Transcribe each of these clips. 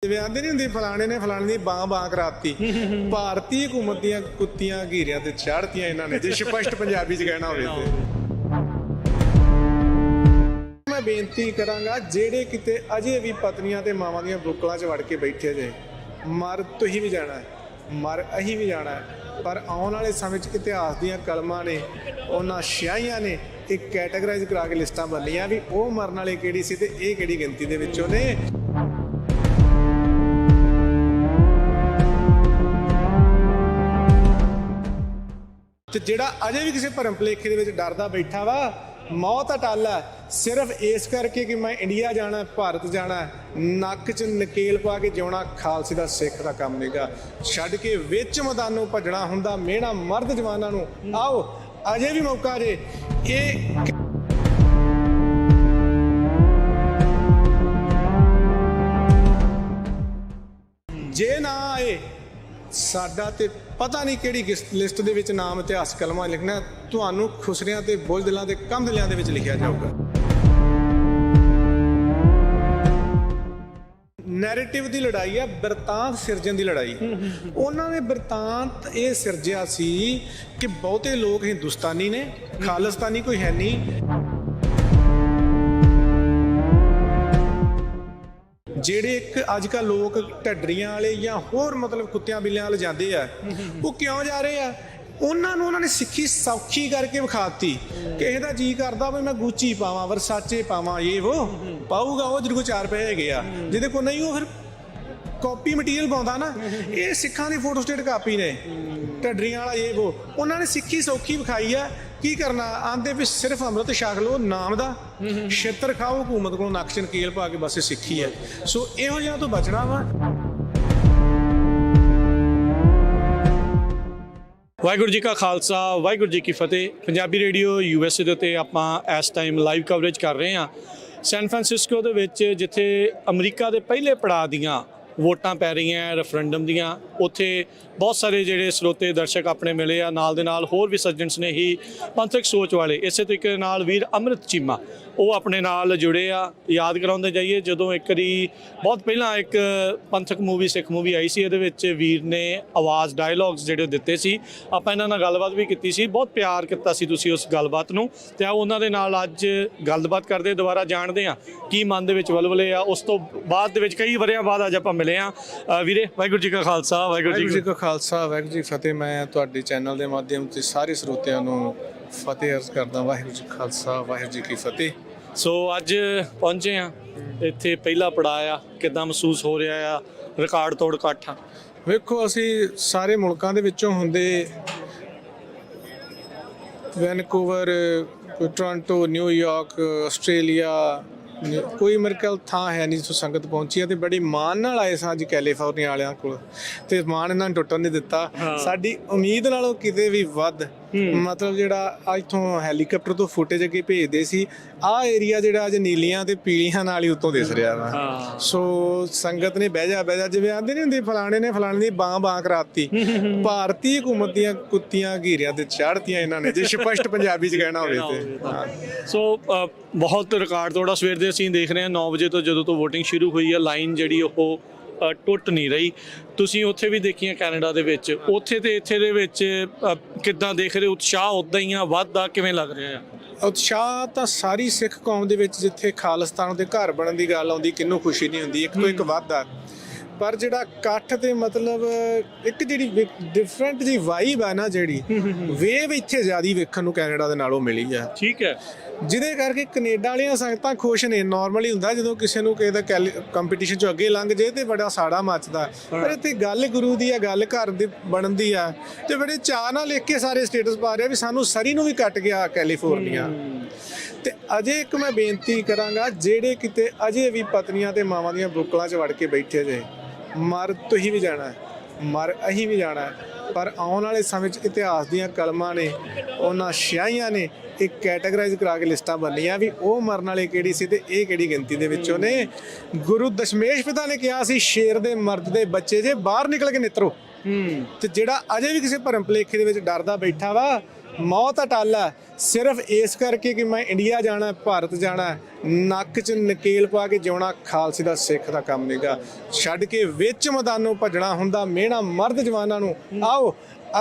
ਜਿਵੇਂ ਆਂਦੇ ਨਹੀਂ ਹੁੰਦੀ ਫਲਾਣੇ ਨੇ ਫਲਾਣੇ ਦੀ ਬਾਂਹ ਕਰਾਤੀ ਭਾਰਤੀ ਹਕੂਮਤ ਦੀਆਂ ਕੁੱਤੀਆਂ ਘੀਰਿਆਂ ਤੇ ਚੜ੍ਹਤੀਆਂ ਇਹਨਾਂ ਨੇ, ਜੇ ਸਪਸ਼ਟ ਪੰਜਾਬੀ ਚ ਕਹਿਣਾ ਹੋਵੇ ਤੇ ਮੈਂ ਬੇਨਤੀ ਕਰਾਂਗਾ ਜਿਹੜੇ ਕਿਤੇ ਅਜੇ ਵੀ ਪਤਨੀਆਂ ਤੇ ਮਾਵਾਂ ਦੀਆਂ ਬੁੱਕਲਾਂ 'ਚ ਵੜ ਕੇ ਬੈਠੇ ਜੇ, ਮਰ ਤੁਸੀਂ ਵੀ ਜਾਣਾ, ਮਰ ਅਸੀਂ ਵੀ ਜਾਣਾ, ਪਰ ਆਉਣ ਵਾਲੇ ਸਮੇਂ 'ਚ ਇਤਿਹਾਸ ਦੀਆਂ ਕਲਮਾਂ ਨੇ, ਉਹਨਾਂ ਸਿਆਹੀਆਂ ਨੇ ਇੱਕ ਕੈਟਾਗਰਾਈਜ਼ ਕਰਾ ਕੇ ਲਿਸਟਾਂ ਬਣਨੀਆਂ ਵੀ ਉਹ ਮਰਨ ਵਾਲੇ ਕਿਹੜੀ ਸੀ ਤੇ ਇਹ ਕਿਹੜੀ ਗਿਣਤੀ ਦੇ ਵਿੱਚੋਂ ਨੇ। ਤੇ ਜਿਹੜਾ ਅਜੇ ਵੀ ਕਿਸੇ ਭਰਮ ਭੁਲੇਖੇ ਦੇ ਵਿੱਚ ਡਰਦਾ ਬੈਠਾ ਵਾ, ਮੌਤ ਅਟੱਲ ਹੈ ਸਿਰਫ ਇਸ ਕਰਕੇ ਕਿ ਮੈਂ ਇੰਡੀਆ ਜਾਣਾ, ਭਾਰਤ ਜਾਣਾ, ਨੱਕ 'ਚ ਨਕੇਲ ਪਾ ਕੇ ਜਿਉਣਾ ਖਾਲਸੇ ਦਾ ਸਿੱਖ ਦਾ ਕੰਮ ਨਹੀਂਗਾ। ਛੱਡ ਕੇ ਵਿੱਚ ਮੈਦਾਨੋਂ ਭੱਜਣਾ ਹੁੰਦਾ ਮਿਹਣਾ ਮਰਦ ਜਵਾਨਾਂ ਨੂੰ। ਆਓ ਅਜੇ ਵੀ ਮੌਕਾ ਜੇ। ਇਹ ਜੇ ਨਾ ਆਏ ਸਾਡਾ ਤੇ ਪਤਾ ਨਹੀਂ ਕਿਹੜੀ ਲਿਸਟ ਦੇ ਵਿੱਚ ਨਾਮ ਇਤਿਹਾਸ ਕਲਮਾਂ ਲਿਖਣਾ, ਤੁਹਾਨੂੰ ਖੁਸਰਿਆਂ ਤੇ ਬੁਲਦਿਲਾਂ ਤੇ ਕੰਧਲਿਆਂ ਦੇ ਵਿੱਚ ਲਿਖਿਆ ਜਾਊਗਾ। ਨੈਰੇਟਿਵ ਦੀ ਲੜਾਈ ਆ, ਬਿਰਤਾਂਤ ਸਿਰਜਣ ਦੀ ਲੜਾਈ। ਉਹਨਾਂ ਨੇ ਬਿਰਤਾਂਤ ਇਹ ਸਿਰਜਿਆ ਸੀ ਕਿ ਬਹੁਤੇ ਲੋਕ ਹਿੰਦੁਸਤਾਨੀ ਨੇ, ਖਾਲਿਸਤਾਨੀ ਕੋਈ ਹੈ ਨਹੀਂ। ਜਿਹੜੇ ਇੱਕ ਅੱਜ ਕੱਲ੍ਹ ਲੋਕ ਢੱਡਰੀਆਂ ਵਾਲੇ ਜਾਂ ਹੋਰ ਮਤਲਬ ਕੁੱਤਿਆਂ ਬਿੱਲਿਆਂ ਵਾਲੇ ਜਾਂਦੇ ਆ, ਉਹ ਕਿਉਂ ਜਾ ਰਹੇ ਆ? ਉਹਨਾਂ ਨੇ ਸਿੱਖੀ ਸੌਖੀ ਕਰਕੇ ਵਿਖਾਤੀ। ਕਿਸੇ ਦਾ ਜੀ ਕਰਦਾ ਵੀ ਮੈਂ ਗੁੱਚੀ ਪਾਵਾਂ, ਵਰਸਾਚੇ ਪਾਵਾਂ, ਇਹ ਉਹ ਪਾਊਗਾ ਉਹ ਜਿਹਦੇ ਕੋਲ 4 ਪੈਸੇ ਹੈਗੇ ਆ, ਜਿਹਦੇ ਕੋਲ ਨਹੀਂ ਉਹ ਫਿਰ ਕਾਪੀ ਮਟੀਰੀਅਲ ਪਾਉਂਦਾ ਨਾ। ਇਹ ਸਿੱਖਾਂ ਦੀ ਫੋਟੋਸਟੇਟ ਕਾਪੀ ਨੇ, ਢੱਡਰੀਆਂ ਵਾਲਾ ਇਹ ਉਹ। ਉਹਨਾਂ ਨੇ ਸਿੱਖੀ ਸੌਖੀ ਵਿਖਾਈ ਆ। ਕੀ ਕਰਨਾ ਆਂਦੇ ਵੀ ਸਿਰਫ ਅੰਮ੍ਰਿਤ ਛਕ ਲਓ ਨਾਮ ਦਾ, ਛਿੱਤਰ ਖਾਓ ਹਕੂਮਤ ਕੋਲੋਂ ਨਕਸ਼ ਨਕੇਲ ਪਾ ਕੇ, ਬਸ ਇਹ ਸਿੱਖੀ ਹੈ। ਸੋ ਇਹੋ ਜਿਹਾ ਤੋਂ ਬਚਣਾ ਵਾ। ਵਾਹਿਗੁਰੂ ਜੀ ਕਾ ਖਾਲਸਾ, ਵਾਹਿਗੁਰੂ ਜੀ ਕੀ ਫਤਿਹ। ਪੰਜਾਬੀ ਰੇਡੀਓ USA ਦੇ ਉੱਤੇ ਆਪਾਂ ਇਸ ਟਾਈਮ ਲਾਈਵ ਕਵਰੇਜ ਕਰ ਰਹੇ ਹਾਂ ਸੈਨ ਫਰਾਂਸਿਸਕੋ ਦੇ ਵਿੱਚ, ਜਿੱਥੇ ਅਮਰੀਕਾ ਦੇ ਪਹਿਲੇ ਪੜਾਅ ਦੀਆਂ ਵੋਟਾਂ ਪੈ ਰਹੀਆਂ ਰੈਫਰੈਂਡਮ ਦੀਆਂ। ਉੱਥੇ ਬਹੁਤ ਸਾਰੇ ਜਿਹੜੇ ਸਰੋਤੇ ਦਰਸ਼ਕ ਆਪਣੇ ਮਿਲੇ ਆ, ਨਾਲ ਦੇ ਨਾਲ ਹੋਰ ਵੀ ਸੱਜਣਸ ਨੇ ਹੀ ਪੰਥਕ ਸੋਚ ਵਾਲੇ। ਇਸੇ ਤਰੀਕੇ ਨਾਲ ਵੀਰ ਅੰਮ੍ਰਿਤ ਚੀਮਾ ਉਹ ਆਪਣੇ ਨਾਲ ਜੁੜੇ ਆ। ਯਾਦ ਕਰਾਉਂਦੇ ਜਾਈਏ, ਜਦੋਂ ਇੱਕ ਵਾਰੀ ਬਹੁਤ ਪਹਿਲਾਂ ਇੱਕ ਪੰਥਕ ਮੂਵੀ, ਸਿੱਖ ਮੂਵੀ ਆਈ ਸੀ, ਇਹਦੇ ਵਿੱਚ ਵੀਰ ਨੇ ਆਵਾਜ਼ ਡਾਇਲੌਗਸ ਜਿਹੜੇ ਦਿੱਤੇ ਸੀ, ਆਪਾਂ ਇਹਨਾਂ ਨਾਲ ਗੱਲਬਾਤ ਵੀ ਕੀਤੀ ਸੀ। ਬਹੁਤ ਪਿਆਰ ਕੀਤਾ ਸੀ ਤੁਸੀਂ ਉਸ ਗੱਲਬਾਤ ਨੂੰ। ਤੇ ਆਓ ਉਹਨਾਂ ਦੇ ਨਾਲ ਅੱਜ ਗੱਲਬਾਤ ਕਰਦੇ, ਦੁਬਾਰਾ ਜਾਣਦੇ ਹਾਂ ਕੀ ਮਨ ਦੇ ਵਿੱਚ ਵਲਵਲੇ ਆ। ਉਸ ਤੋਂ ਬਾਅਦ ਦੇ ਵਿੱਚ ਕਈ ਵਰ੍ਹਿਆਂ ਬਾਅਦ ਅੱਜ ਆਪਾਂ ਮਿਲੇ ਆ। ਵੀਰੇ ਵਾਹਿਗੁਰੂ ਜੀ ਕਾ ਖਾਲਸਾ, ਵਾਹਿਗੁਰੂ ਜੀ ਕਾ ਖਾਲਸਾ, ਵਾਹਿਗੁਰੂ ਜੀ ਫਤਿਹ। ਮੈਂ ਤੁਹਾਡੇ ਚੈਨਲ ਦੇ ਮਾਧਿਅਮ ਤੇ ਸਾਰੇ ਸਰੋਤਿਆਂ ਨੂੰ ਫਤਿਹ ਅਰਜ਼ ਕਰਦਾ। ਵਾਹਿਗੁਰੂ ਜੀ ਖਾਲਸਾ, ਵਾਹਿਗੁਰੂ ਜੀ ਕੀ ਫਤਿਹ। ਸੋ ਅੱਜ ਪਹੁੰਚੇ ਆ ਇੱਥੇ, ਪਹਿਲਾ ਪੜਾਅ ਆ, ਕਿੱਦਾਂ ਮਹਿਸੂਸ ਹੋ ਰਿਹਾ ਆ? ਰਿਕਾਰਡ ਤੋੜ ਇਕੱਠ ਆ। ਵੇਖੋ ਅਸੀਂ ਸਾਰੇ ਮੁਲਕਾਂ ਦੇ ਵਿੱਚੋਂ ਹੁੰਦੇ, ਵੈਨਕੂਵਰ, ਟੋਰਾਂਟੋ, ਨਿਊਯਾਰਕ, ਆਸਟ੍ਰੇਲੀਆ, ਕੋਈ ਮੇਰੇ ਕੋਲ ਥਾਂ ਹੈ ਨਹੀਂ ਜਿੱਥੋਂ ਸੰਗਤ ਪਹੁੰਚੀ ਹੈ। ਤੇ ਬੜੀ ਮਾਣ ਨਾਲ ਆਏ ਸਾਂ ਅੱਜ ਕੈਲੀਫੋਰਨੀਆ ਵਾਲਿਆਂ ਕੋਲ, ਤੇ ਮਾਣ ਇਹਨਾਂ ਨੂੰ ਟੁੱਟਣ ਨਹੀਂ ਦਿੱਤਾ। ਸਾਡੀ ਉਮੀਦ ਨਾਲੋਂ ਕਿਤੇ ਵੀ ਵੱਧ, ਮਤਲਬ ਜਿਹੜਾ ਇੱਥੋਂ ਹੈਲੀਕਾਪਟਰ ਤੋਂ ਫੁਟੇਜ ਅੱਗੇ ਭੇਜਦੇ ਸੀ, ਆਹ ਏਰੀਆ ਜਿਹੜਾ ਅੱਜ ਨੀਲੀਆਂ ਤੇ ਪੀਲੀਆਂ ਨਾਲ ਹੀ ਉੱਤੋਂ ਦਿਸ ਰਿਹਾ ਵਾ। ਸੋ ਸੰਗਤ ਨੇ ਬਹਿ ਜਾ ਜਿਵੇਂ ਆਂਦੇ ਨਹੀਂ ਹੁੰਦੀ ਫਲਾਣੇ ਨੇ ਫਲਾਣੇ ਦੀ ਬਾਂਹ ਕਰਾਤੀ ਭਾਰਤੀ ਹਕੂਮਤ ਦੀਆਂ ਕੁੱਤੀਆਂ ਘੀਰਿਆਂ ਤੇ ਚੜ੍ਹਤੀਆਂ ਇਹਨਾਂ ਨੇ, ਜੇ ਸਪਸ਼ਟ ਪੰਜਾਬੀ ਚ ਕਹਿਣਾ ਹੋਵੇ ਤੇ। ਸੋ ਬਹੁਤ ਰਿਕਾਰਡ ਤੋੜਾ। ਸਵੇਰ ਦੇ ਅਸੀਂ ਦੇਖ ਰਹੇ ਹਾਂ 9 ਵਜੇ ਤੋਂ, ਜਦੋਂ ਤੋਂ VOTING ਸ਼ੁਰੂ ਹੋਈ ਹੈ, ਲਾਈਨ ਜਿਹੜੀ ਉਹ ਟੁੱਟ ਨਹੀਂ ਰਹੀ। ਤੁਸੀਂ ਉੱਥੇ ਵੀ ਦੇਖੀਆਂ ਕੈਨੇਡਾ ਦੇ ਵਿੱਚ, ਉੱਥੇ ਤੇ ਇੱਥੇ ਦੇ ਵਿੱਚ ਕਿੱਦਾਂ ਦੇਖ ਰਹੇ? ਉਤਸ਼ਾਹ ਉੱਦਾਂ ਹੀ ਆ, ਵੱਧਦਾ ਕਿਵੇਂ ਲੱਗ ਰਿਹਾ ਆ? ਉਤਸ਼ਾਹ ਤਾਂ ਸਾਰੀ ਸਿੱਖ ਕੌਮ ਦੇ ਵਿੱਚ, ਜਿੱਥੇ ਖਾਲਿਸਤਾਨ ਦੇ ਘਰ ਬਣਨ ਦੀ ਗੱਲ ਆਉਂਦੀ, ਕਿਹਨੂੰ ਖੁਸ਼ੀ ਨਹੀਂ ਹੁੰਦੀ? ਇੱਕ ਤੋਂ ਇੱਕ ਵੱਧਦਾ। ਪਰ ਜਿਹੜਾ ਇਕੱਠ ਤੇ ਮਤਲਬ ਇੱਕ ਜਿਹੜੀ ਡਿਫਰੈਂਟ ਜੀ ਵਾਈਬ ਆ ਨਾ, ਜਿਹੜੀ ਵੇਵ ਇੱਥੇ ਜ਼ਿਆਦਾ ਵੇਖਣ ਨੂੰ ਕੈਨੇਡਾ ਦੇ ਨਾਲੋਂ ਮਿਲੀ ਆ। ਠੀਕ ਹੈ। ਜਿਹਦੇ ਕਰਕੇ ਕੈਨੇਡਾ ਵਾਲੀਆਂ ਸੰਗਤਾਂ ਖੁਸ਼ ਨੇ। ਨਾਰਮਲੀ ਹੁੰਦਾ ਜਦੋਂ ਕਿਸੇ ਨੂੰ ਕਿਸੇ ਦਾ ਕੰਪੀਟੀਸ਼ਨ 'ਚੋਂ ਅੱਗੇ ਲੰਘ ਜੇ ਤੇ ਬੜਾ ਸਾੜਾ ਮੱਚਦਾ, ਪਰ ਇੱਥੇ ਗੱਲ ਗੁਰੂ ਦੀ ਆ, ਗੱਲ ਘਰ ਦੀ ਬਣਨ ਦੀ ਆ। ਤੇ ਬੜੇ ਚਾਅ ਨਾਲ ਲਿਖ ਕੇ ਸਾਰੇ ਸਟੇਟਸ ਪਾ ਰਹੇ ਵੀ ਸਾਨੂੰ ਸਰੀ ਨੂੰ ਵੀ ਕੱਟ ਗਿਆ ਕੈਲੀਫੋਰਨੀਆ। ਤੇ ਅਜੇ ਇੱਕ ਮੈਂ ਬੇਨਤੀ ਕਰਾਂਗਾ, ਜਿਹੜੇ ਕਿਤੇ ਅਜੇ ਵੀ ਪਤਨੀਆਂ ਤੇ ਮਾਵਾਂ ਦੀਆਂ ਬੁੱਕਲਾਂ 'ਚ ਵੜ ਕੇ ਬੈਠੇ ਜੇ, ਮਰ ਤੁਸੀਂ ਵੀ ਜਾਣਾ, ਮਰ ਅਸੀਂ ਵੀ ਜਾਣਾ, ਪਰ ਆਉਣ ਵਾਲੇ ਸਮੇਂ 'ਚ ਇਤਿਹਾਸ ਦੀਆਂ ਕਲਮਾਂ ਨੇ, ਉਹਨਾਂ ਸਿਆਹੀਆਂ ਨੇ ਇੱਕ ਕੈਟਾਗਰਾਈਜ਼ ਕਰਾ ਕੇ ਲਿਸਟਾਂ ਬਣਨੀਆਂ ਵੀ ਉਹ ਮਰਨ ਵਾਲੇ ਕਿਹੜੀ ਸੀ ਤੇ ਇਹ ਕਿਹੜੀ ਗਿਣਤੀ ਦੇ ਵਿੱਚੋਂ ਨੇ। ਗੁਰੂ ਦਸ਼ਮੇਸ਼ ਪਿਤਾ ਨੇ ਕਿਹਾ ਸੀ, ਸ਼ੇਰ ਦੇ ਮਰਦ ਦੇ ਬੱਚੇ ਜੇ ਬਾਹਰ ਨਿਕਲ ਕੇ ਨਿਤਰੋ। ਤੇ ਜਿਹੜਾ ਅਜੇ ਵੀ ਕਿਸੇ ਭਰਮ ਭੁਲੇਖੇ ਦੇ ਵਿੱਚ ਡਰਦਾ ਬੈਠਾ ਵਾ, ਮੌਤ ਅਟੱਲ ਹੈ। ਸਿਰਫ ਇਸ ਕਰਕੇ ਕਿ ਮੈਂ ਇੰਡੀਆ ਜਾਣਾ, ਭਾਰਤ ਜਾਣਾ, ਨੱਕ 'ਚ ਨਕੇਲ ਪਾ ਕੇ ਜਿਉਣਾ ਖਾਲਸੇ ਦਾ ਸਿੱਖ ਦਾ ਕੰਮ ਨਹੀਂਗਾ। ਛੱਡ ਕੇ ਵਿੱਚ ਮੈਦਾਨੋਂ ਭੱਜਣਾ ਹੁੰਦਾ ਮਿਹਣਾ ਮਰਦ ਜਵਾਨਾਂ ਨੂੰ। ਆਓ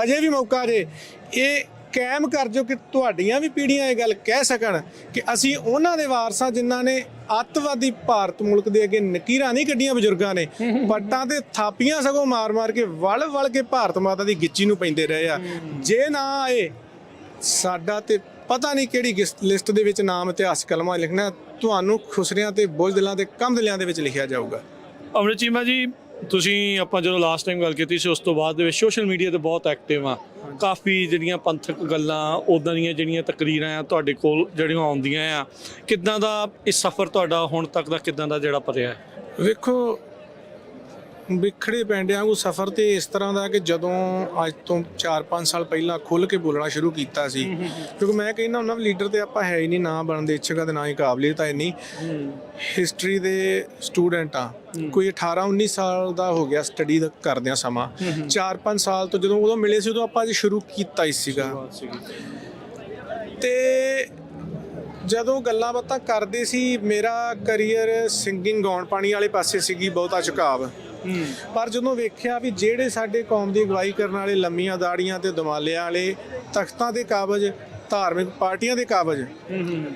ਅਜੇ ਵੀ ਮੌਕਾ ਜੇ, ਇਹ ਕਾਇਮ ਕਰ ਜੋ ਕਿ ਤੁਹਾਡੀਆਂ ਵੀ ਪੀੜ੍ਹੀਆਂ ਇਹ ਗੱਲ ਕਹਿ ਸਕਣ ਕਿ ਅਸੀਂ ਉਹਨਾਂ ਦੇ ਵਾਰਸਾਂ ਜਿਨ੍ਹਾਂ ਨੇ ਅੱਤਵਾਦੀ ਭਾਰਤ ਮੁਲਕ ਦੇ ਅੱਗੇ ਨਕੀਰਾਂ ਨਹੀਂ ਕੱਢੀਆਂ ਬਜ਼ੁਰਗਾਂ ਨੇ, ਪੱਟਾਂ ਤੇ ਥਾਪੀਆਂ ਸਗੋਂ ਮਾਰ ਕੇ ਵਲ ਕੇ ਭਾਰਤ ਮਾਤਾ ਦੀ ਗਿੱਚੀ ਨੂੰ ਪੈਂਦੇ ਰਹੇ ਆ। ਜੇ ਨਾ ਆਏ ਸਾਡਾ ਤੇ ਪਤਾ ਨਹੀਂ ਕਿਹੜੀ ਲਿਸਟ ਦੇ ਵਿੱਚ ਨਾਮ ਇਤਿਹਾਸ ਕਲਮਾਂ ਲਿਖਣਾ, ਤੁਹਾਨੂੰ ਖੁਸਰਿਆਂ ਤੇ ਬੁਜ਼ਦਿਲਾਂ ਤੇ ਕਮਦਿਲਾਂ ਦੇ ਵਿੱਚ ਲਿਖਿਆ ਜਾਊਗਾ। ਅੰਮ੍ਰਿਤ ਚੀਮਾ ਜੀ, ਤੁਸੀਂ ਆਪਾਂ ਜਦੋਂ ਲਾਸਟ ਟਾਈਮ ਗੱਲ ਕੀਤੀ ਸੀ ਉਸ ਤੋਂ ਬਾਅਦ ਦੇ ਵਿੱਚ ਸੋਸ਼ਲ ਮੀਡੀਆ ਤੇ ਬਹੁਤ ਐਕਟਿਵ ਆ, ਕਾਫੀ ਜਿਹੜੀਆਂ ਪੰਥਕ ਗੱਲਾਂ ਉੱਦਾਂ ਦੀਆਂ ਜਿਹੜੀਆਂ ਤਕਰੀਰਾਂ ਆ ਤੁਹਾਡੇ ਕੋਲ ਜਿਹੜੀਆਂ ਆਉਂਦੀਆਂ ਆ, ਕਿੱਦਾਂ ਦਾ ਇਹ ਸਫ਼ਰ ਤੁਹਾਡਾ ਹੁਣ ਤੱਕ ਦਾ ਕਿੱਦਾਂ ਦਾ ਜਿਹੜਾ ਭਰਿਆ ਹੈ? ਵੇਖੋ ਵਿਖੜੇ ਪੈਂਡਿਆਂ ਨੂੰ ਸਫ਼ਰ ਤੇ ਇਸ ਤਰ੍ਹਾਂ ਦਾ ਕਿ ਜਦੋਂ ਅੱਜ ਤੋਂ 4-5 ਸਾਲ ਪਹਿਲਾਂ ਖੁੱਲ੍ਹ ਕੇ ਬੋਲਣਾ ਸ਼ੁਰੂ ਕੀਤਾ ਸੀ, ਕਿਉਂਕਿ ਮੈਂ ਕਹਿੰਦਾ ਉਹਨਾਂ ਲੀਡਰ ਤੇ ਆਪਾਂ ਹੈ ਹੀ ਨਹੀਂ, ਨਾ ਬਣਨ ਦੇ ਇੱਛੁਕ ਤੇ ਨਾ ਹੀ ਕਾਬਲੀਅਤ ਹੈ ਇੰਨੀ। ਹਿਸਟਰੀ ਦੇ ਸਟੂਡੈਂਟ ਆ, ਕੋਈ 18-19 ਸਾਲ ਦਾ ਹੋ ਗਿਆ ਸਟੱਡੀ ਕਰਦਿਆਂ ਸਮਾਂ। 4-5 ਸਾਲ ਤੋਂ ਜਦੋਂ ਉਦੋਂ ਮਿਲੇ ਸੀ ਉਦੋਂ ਆਪਾਂ ਅੱਜ ਸ਼ੁਰੂ ਕੀਤਾ ਹੀ ਸੀਗਾ। ਤੇ ਜਦੋਂ ਗੱਲਾਂ ਬਾਤਾਂ ਕਰਦੇ ਸੀ, ਮੇਰਾ ਕਰੀਅਰ ਸਿੰਗਿੰਗ ਗਾਉਣ ਪਾਣੀ ਵਾਲੇ ਪਾਸੇ ਸੀਗੀ ਬਹੁਤਾ ਝੁਕਾਵ। ਪਰ ਜਦੋਂ ਵੇਖਿਆ ਵੀ ਜਿਹੜੇ ਸਾਡੇ ਕੌਮ ਦੀ ਅਗਵਾਈ ਕਰਨ ਵਾਲੇ ਲੰਮੀਆਂ ਦਾੜੀਆਂ ਤੇ ਦਮਾਲਿਆਂ ਵਾਲੇ, ਤਖਤਾਂ ਦੇ ਕਾਬਜ਼, ਧਾਰਮਿਕ ਪਾਰਟੀਆਂ ਦੇ ਕਾਬਜ਼,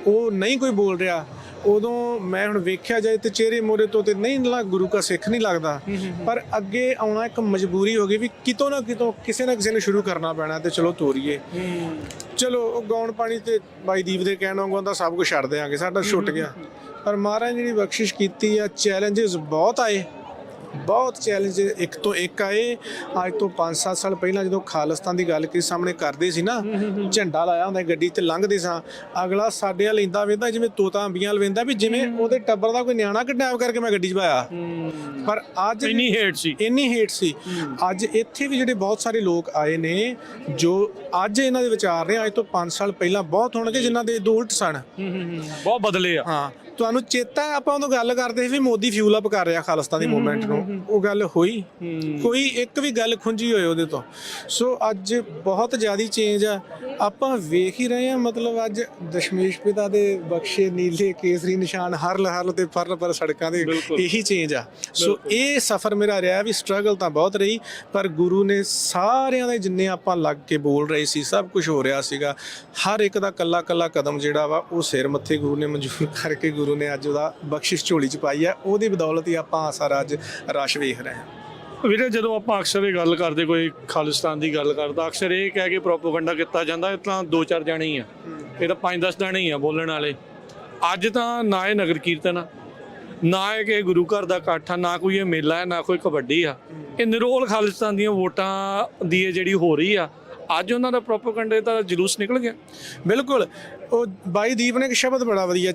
ਉਹ ਨਹੀਂ ਕੋਈ ਬੋਲ ਰਿਹਾ, ਉਦੋਂ ਮੈਂ ਹੁਣ ਵੇਖਿਆ ਜਾਏ ਤੇ ਚਿਹਰੇ ਮੋਰੇ ਤੋਂ ਤੇ ਨਹੀਂ ਨਾ ਗੁਰੂ ਕਾ ਸਿੱਖ ਨਹੀਂ ਲੱਗਦਾ। ਪਰ ਅੱਗੇ ਆਉਣਾ ਇੱਕ ਮਜਬੂਰੀ ਹੋ ਗਈ ਵੀ ਕਿਤੋਂ ਨਾ ਕਿਤੋਂ ਕਿਸੇ ਨਾ ਕਿਸੇ ਨੂੰ ਸ਼ੁਰੂ ਕਰਨਾ ਪੈਣਾ ਤੇ ਚਲੋ ਤੋਰੀਏ। ਚਲੋ ਉਹ ਗਾਉਣ ਪਾਣੀ ਤੇ ਬਾਈ ਦੀਪ ਦੇ ਕਹਿਣ ਵਾਂਗੂ ਦਾ ਸਭ ਕੁਝ ਛੱਡ ਦਿਆਂਗੇ, ਸਾਡਾ ਛੁੱਟ ਗਿਆ। ਪਰ ਮਹਾਰਾਜ ਜਿਹੜੀ ਬਖਸ਼ਿਸ਼ ਕੀਤੀ ਆ, ਚੈਲੰਜਸ ਬਹੁਤ ਆਏ, ਬਹੁਤ ਚੈਲੰਜ ਇੱਕ ਤੋਂ ਇੱਕ ਆਏ। ਅੱਜ ਤੋਂ 5-7 ਸਾਲ ਪਹਿਲਾਂ ਜਦੋਂ ਖਾਲਿਸਤਾਨ ਦੀ ਗੱਲ ਕੀ ਸਾਹਮਣੇ ਕਰਦੇ ਸੀ ਨਾ, ਝੰਡਾ ਲਾਇਆ ਹੁੰਦਾ ਗੱਡੀ ਤੇ ਲੰਘਦੇ ਸਾਂ, ਅਗਲਾ ਸਾਡੇ ਵੱਲ ਲੈਂਦਾ ਵੇਂਦਾ ਜਿਵੇਂ ਤੋਤਾ ਅੰਬੀਆਂ ਲਵੇਂਦਾ ਵੀ ਜਿਵੇਂ ਉਹਦੇ ਟੱਬਰ ਦਾ ਕੋਈ ਨਿਆਣਾ ਕਿਡਨੈਪ ਕਰਕੇ ਮੈਂ ਗੱਡੀ 'ਚ ਪਾਇਆ। ਪਰ ਅੱਜ ਇੰਨੀ ਹੇਟ ਸੀ। ਅੱਜ ਇੱਥੇ ਵੀ ਜਿਹੜੇ ਬਹੁਤ ਸਾਰੇ ਲੋਕ ਆਏ ਨੇ ਜੋ ਅੱਜ ਇਹਨਾਂ ਦੇ ਵਿਚਾਰ ਨੇ, ਅੱਜ ਤੋਂ 5 ਸਾਲ ਪਹਿਲਾਂ ਬਹੁਤ ਹੋਣਗੇ ਜਿਨ੍ਹਾਂ ਦੇ ਦੋ ਉਲਟ ਸਨ, ਬਹੁਤ ਬਦਲੇ ਆ। ਹਾਂ, ਤੁਹਾਨੂੰ ਚੇਤਾ ਆਪਾਂ ਉਦੋਂ ਗੱਲ ਕਰਦੇ ਸੀ ਵੀ ਮੋਦੀ ਫਿਊਲ ਅਪ ਕਰ ਰਿਹਾ ਖਾਲਿਸਤਾਨ ਦੀ ਮੂਵਮੈਂਟ ਨੂੰ, ਉਹ ਗੱਲ ਹੋਈ? ਕੋਈ ਇੱਕ ਵੀ ਗੱਲ ਖੁੰਝੀ ਹੋਏ ਉਹਦੇ ਤੋਂ? ਸੋ ਅੱਜ ਬਹੁਤ ਜ਼ਿਆਦਾ ਚੇਂਜ ਆ, ਆਪਾਂ ਵੇਖ ਹੀ ਰਹੇ ਹਾਂ। ਮਤਲਬ ਅੱਜ ਦਸ਼ਮੇਸ਼ ਪਿਤਾ ਦੇ ਬਖਸ਼ੇ ਨੀਲੇ ਕੇਸਰੀ ਨਿਸ਼ਾਨ ਹਰ ਤੇ ਪਰ ਸੜਕਾਂ ਦੇ ਇਹੀ ਚੇਂਜ ਆ। ਸੋ ਇਹ ਸਫ਼ਰ ਮੇਰਾ ਰਿਹਾ ਵੀ ਸਟਰਗਲ ਤਾਂ ਬਹੁਤ ਰਹੀ, ਪਰ ਗੁਰੂ ਨੇ ਸਾਰਿਆਂ ਦੇ ਜਿੰਨੇ ਆਪਾਂ ਲੱਗ ਕੇ ਬੋਲ ਰਹੇ ਸੀ, ਸਭ ਕੁਝ ਹੋ ਰਿਹਾ ਸੀਗਾ, ਹਰ ਇੱਕ ਦਾ ਕੱਲਾ ਕਦਮ ਜਿਹੜਾ ਵਾ ਉਹ ਸਿਰ ਮੱਥੇ ਗੁਰੂ ਨੇ ਮਨਜ਼ੂਰ ਕਰਕੇ ਗੁਰੂ ਨੇ ਅੱਜ ਉਹਦਾ ਬਖਸ਼ਿਸ਼ ਝੋਲੀ 'ਚ ਪਾਈ ਹੈ। ਉਹਦੀ ਬਦੌਲਤ ਹੀ ਆਪਾਂ ਸਾਰਾ ਅੱਜ ਰਸ਼ ਵੇਖ ਰਹੇ ਹਾਂ। ਵੀਰੇ, ਜਦੋਂ ਆਪਾਂ ਅਕਸਰ ਇਹ ਗੱਲ ਕਰਦੇ, ਕੋਈ ਖਾਲਿਸਤਾਨ ਦੀ ਗੱਲ ਕਰਦਾ, ਅਕਸਰ ਇਹ ਕਹਿ ਕੇ ਪ੍ਰੋਪੇਗੈਂਡਾ ਕੀਤਾ ਜਾਂਦਾ, ਇਹ ਤਾਂ 2-4 ਜਾਣੇ ਹੀ ਆ, ਇਹ ਤਾਂ 5-10 ਜਾਣੇ ਹੀ ਆ ਬੋਲਣ ਵਾਲੇ। ਅੱਜ ਤਾਂ ਨਾ ਇਹ ਨਗਰ ਕੀਰਤਨ ਆ, ਨਾ ਇਹ ਕਿ ਗੁਰੂ ਘਰ ਦਾ ਇਕੱਠ ਆ, ਨਾ ਕੋਈ ਇਹ ਮੇਲਾ ਹੈ, ਨਾ ਕੋਈ ਕਬੱਡੀ ਆ, ਇਹ ਨਿਰੋਲ ਖਾਲਿਸਤਾਨ ਦੀਆਂ ਵੋਟਾਂ ਦੀ ਇਹ ਜਿਹੜੀ ਹੋ ਰਹੀ ਆ, ਅੱਜ ਉਹਨਾਂ ਦਾ ਪ੍ਰੋਪੇਗੈਂਡੇ ਦਾ ਜਲੂਸ ਨਿਕਲ ਗਿਆ। ਬਿਲਕੁਲ, ਉਹ ਬਾਈ ਦੀਪ ਨੇ ਇੱਕ ਸ਼ਬਦ ਬੜਾ ਵਧੀਆ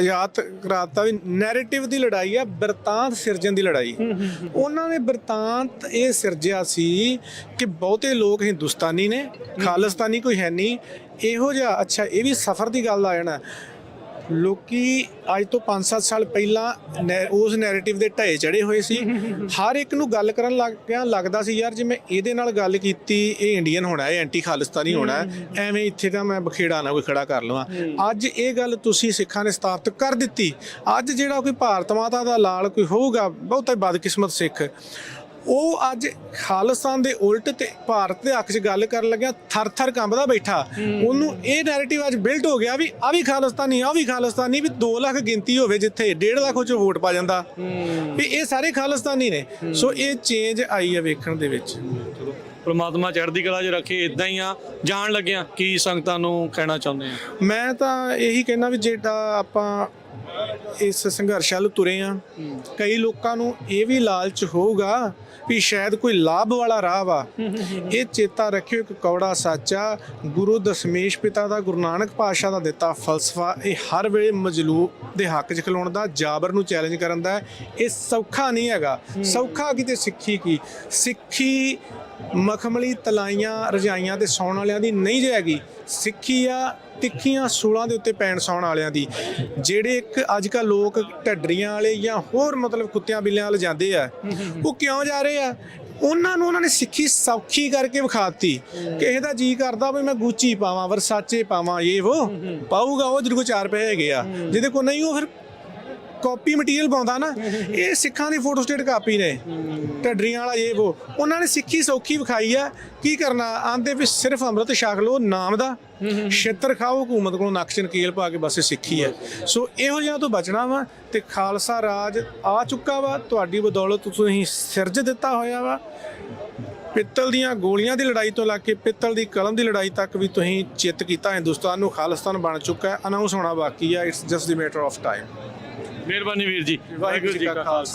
ਯਾਦ ਕਰਾਤਾ ਵੀ ਨੈਰੇਟਿਵ ਦੀ ਲੜਾਈ ਆ, ਬਿਰਤਾਂਤ ਸਿਰਜਣ ਦੀ ਲੜਾਈ। ਉਹਨਾਂ ਨੇ ਬਿਰਤਾਂਤ ਇਹ ਸਿਰਜਿਆ ਸੀ ਕਿ ਬਹੁਤੇ ਲੋਕ ਹਿੰਦੁਸਤਾਨੀ ਨੇ, ਖਾਲਿਸਤਾਨੀ ਕੋਈ ਹੈ ਨਹੀਂ, ਇਹੋ ਜਿਹਾ। ਅੱਛਾ, ਇਹ ਵੀ ਸਫ਼ਰ ਦੀ ਗੱਲ ਆ ਜਾਣਾ। ਲੋਕੀ ਅੱਜ ਤੋਂ 5-7 ਸਾਲ ਪਹਿਲਾਂ ਉਸ ਨੈਰੇਟਿਵ ਦੇ ਢਾਏ ਚੜੇ ਹੋਏ ਸੀ। ਹਰ ਇੱਕ ਨੂੰ ਗੱਲ ਕਰਨ ਲੱਗਦਾ ਸੀ ਯਾਰ ਜਿਵੇਂ ਇਹਦੇ ਨਾਲ ਗੱਲ ਕੀਤੀ ਇਹ ਇੰਡੀਅਨ ਹੋਣਾ, ਇਹ ਐਂਟੀ ਖਾਲਿਸਤਾਨੀ ਹੋਣਾ, ਐਵੇਂ ਇੱਥੇ ਤਾਂ ਮੈਂ ਬਖੇੜਾ ਨਾ ਕੋਈ ਖੜਾ ਕਰ ਲਵਾਂ। ਅੱਜ ਇਹ ਗੱਲ ਤੁਸੀਂ ਸਿੱਖਾਂ ਨੇ ਸਥਾਪਿਤ ਕਰ ਦਿੱਤੀ। ਅੱਜ ਜਿਹੜਾ ਕੋਈ ਭਾਰਤ ਮਾਤਾ ਦਾ ਲਾਲ ਕੋਈ ਹੋਊਗਾ, ਬਹੁਤਾ ਬਦਕਿਸਮਤ ਸਿੱਖ, ਉਹ ਅੱਜ ਖਾਲਿਸਤਾਨ ਦੇ ਉਲਟ ਤੇ ਭਾਰਤ ਦੇ ਹੱਕ 'ਚ ਗੱਲ ਕਰਨ ਲੱਗਿਆ ਥਰ ਕੰਬਦਾ ਬੈਠਾ। ਉਹਨੂੰ ਇਹ ਨੈਰੇਟਿਵ ਅੱਜ ਬਿਲਟ ਹੋ ਗਿਆ ਵੀ ਆ ਵੀ ਖਾਲਿਸਤਾਨੀ, ਆ ਵੀ ਖਾਲਿਸਤਾਨੀ, ਵੀ 2 ਲੱਖ ਗਿਣਤੀ ਹੋਵੇ ਜਿੱਥੇ 1.5 ਲੱਖ 'ਚ ਵੋਟ ਪਾ ਜਾਂਦਾ ਵੀ ਇਹ ਸਾਰੇ ਖਾਲਿਸਤਾਨੀ ਨੇ। ਸੋ ਇਹ ਚੇਂਜ ਆਈ ਹੈ ਵੇਖਣ ਦੇ ਵਿੱਚ। ਪਰਮਾਤਮਾ ਚੜ੍ਹਦੀ ਕਲਾ 'ਚ ਰੱਖੇ। ਇੱਦਾਂ ਹੀ ਆ, ਜਾਣ ਲੱਗਿਆ ਕੀ ਸੰਗਤਾਂ ਨੂੰ ਕਹਿਣਾ ਚਾਹੁੰਦੇ ਆ? ਮੈਂ ਤਾਂ ਇਹੀ ਕਹਿਣਾ ਵੀ ਜਿਹੜਾ ਆਪਾਂ ਇਸ ਸੰਘਰਸ਼ ਵੱਲ ਤੁਰੇ ਆ, ਕਈ ਲੋਕਾਂ ਨੂੰ ਇਹ ਵੀ ਲਾਲਚ ਹੋਊਗਾ ਵੀ ਸ਼ਾਇਦ ਕੋਈ ਲਾਭ ਵਾਲਾ ਰਾਹ ਵਾ। ਇਹ ਚੇਤਾ ਰੱਖਿਓ, ਇੱਕ ਕੌੜਾ ਸੱਚਾ ਗੁਰੂ ਦਸ਼ਮੇਸ਼ ਪਿਤਾ ਦਾ, ਗੁਰੂ ਨਾਨਕ ਪਾਤਸ਼ਾਹ ਦਾ ਦਿੱਤਾ ਫਲਸਫਾ ਇਹ ਹਰ ਵੇਲੇ ਮਜਲੂਮ ਦੇ ਹੱਕ 'ਚ ਖਲੋਣ ਦਾ, ਜਾਬਰ ਨੂੰ ਚੈਲੰਜ ਕਰਨ ਦਾ, ਇਹ ਸੌਖਾ ਨਹੀਂ ਹੈਗਾ। ਸੌਖਾ ਕਿਤੇ ਸਿੱਖੀ ਕੀ, ਸਿੱਖੀ ਮਖਮਲੀ ਤਲਾਈਆਂ ਰਜਾਈਆਂ ਤੇ ਸੌਣ ਵਾਲਿਆਂ ਦੀ ਨਹੀਂ ਜਾਏਗੀ। ਸਿੱਖੀ ਆ ਤਿੱਖੀਆਂ ਸੂਲਾਂ ਦੇ ਉੱਤੇ ਪੈਣ ਸੌਣ ਵਾਲਿਆਂ ਦੀ। ਜਿਹੜੇ ਇੱਕ ਅੱਜ ਕੱਲ੍ਹ ਜਿੱਦਾਂ ਲੋਕ ਢੱਡਰੀਆਂ ਵਾਲੇ ਜਾਂ ਹੋਰ ਮਤਲਬ ਕੁੱਤਿਆਂ ਬਿੱਲਿਆਂ ਵਾਲੇ ਜਾਂਦੇ ਆ, ਉਹ ਕਿਉਂ ਜਾ ਰਹੇ ਆ? ਉਹਨਾਂ ਨੇ ਸਿੱਖੀ ਸੌਖੀ ਕਰਕੇ ਵਿਖਾਤੀ। ਕਿਸੇ ਦਾ ਜੀ ਕਰਦਾ ਵੀ ਮੈਂ ਗੁੱਚੀ ਪਾਵਾਂ, ਵਰਸਾਚੇ ਪਾਵਾਂ, ਇਹ ਉਹ ਪਾਊਗਾ ਉਹ ਜਿਹਦੇ ਕੋਲ 4 ਪੈਸੇ ਹੈਗੇ ਆ, ਜਿਹਦੇ ਕੋਲ ਨਹੀਂ ਉਹ ਫਿਰ ਕਾਪੀ ਮਟੀਰੀਅਲ ਪਾਉਂਦਾ ਨਾ। ਇਹ ਸਿੱਖਾਂ ਦੀ ਫੋਟੋ ਸਟੇਟ ਕਾਪੀ ਨੇ, ਢੱਡਰੀਆਂ ਵਾਲਾ ਇਹ ਉਹ। ਉਹਨਾਂ ਨੇ ਸਿੱਖੀ ਸੌਖੀ ਵਿਖਾਈ ਆ। ਕੀ ਕਰਨਾ ਆਂਦੇ ਵੀ ਸਿਰਫ ਅੰਮ੍ਰਿਤ ਛਕ ਲਓ ਨਾਮ ਦਾ, ਛੇਤਰ ਖਾਓ ਹਕੂਮਤ ਕੋਲੋਂ ਨਕਸ਼ ਨਕੀਲ ਪਾ ਕੇ, ਬਸ ਇਹ ਸਿੱਖੀ ਹੈ। ਸੋ ਇਹੋ ਜਿਹਾ ਤੋਂ ਬਚਣਾ ਵਾ ਤੇ ਖਾਲਸਾ ਰਾਜ ਆ ਚੁੱਕਾ ਵਾ। ਤੁਹਾਡੀ ਬਦੌਲਤ ਤੁਸੀਂ ਸਿਰਜ ਦਿੱਤਾ ਹੋਇਆ ਵਾ। ਪਿੱਤਲ ਦੀਆਂ ਗੋਲੀਆਂ ਦੀ ਲੜਾਈ ਤੋਂ ਲੱਗ ਕੇ ਪਿੱਤਲ ਦੀ ਕਲਮ ਦੀ ਲੜਾਈ ਤੱਕ ਵੀ ਤੁਸੀਂ ਚਿੱਤ ਕੀਤਾ। ਹਿੰਦੁਸਤਾਨ ਨੂੰ ਖਾਲਿਸਤਾਨ ਬਣ ਚੁੱਕਾ ਹੈ। ਅਨਾਉਂਸ ਹੋਣਾ ਬਾਕੀ ਆ। It's just the matter of time. ਮਿਹਰਬਾਨੀ ਵੀਰ ਜੀ। ਵਾਹਿਗੁਰੂ ਜੀ ਕਾ ਖਾਲਸਾ।